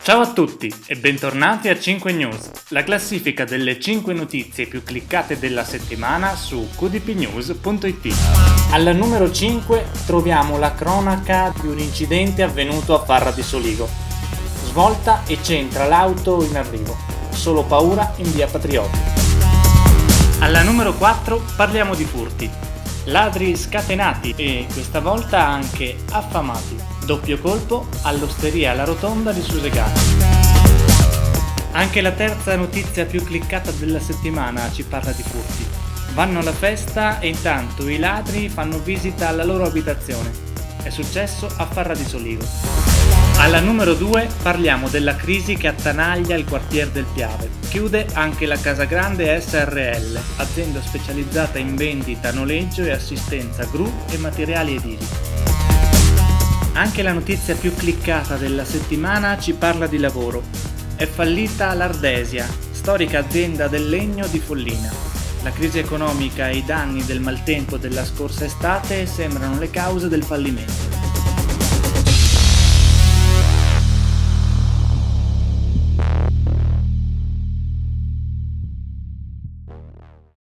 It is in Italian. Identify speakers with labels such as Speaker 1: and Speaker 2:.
Speaker 1: Ciao a tutti e bentornati a 5 News, la classifica delle 5 notizie più cliccate della settimana su qdpnews.it. Al numero 5 troviamo la cronaca di un incidente avvenuto a Farra di Soligo. Svolta e centra l'auto in arrivo, solo paura in via Patrioti. Alla numero 4 parliamo di furti. Ladri scatenati e questa volta anche affamati. Doppio colpo all'osteria alla Rotonda di Susegana. Anche la terza notizia più cliccata della settimana ci parla di furti. Vanno alla festa e intanto i ladri fanno visita alla loro abitazione. È successo a Farra di Soligo. Alla numero 2 parliamo della crisi che attanaglia il quartier del Piave. Chiude anche la Casagrande SRL, azienda specializzata in vendita, noleggio e assistenza gru e materiali edili. Anche la notizia più cliccata della settimana ci parla di lavoro. È fallita l'Ardesia, storica azienda del legno di Follina. La crisi economica e i danni del maltempo della scorsa estate sembrano le cause del fallimento.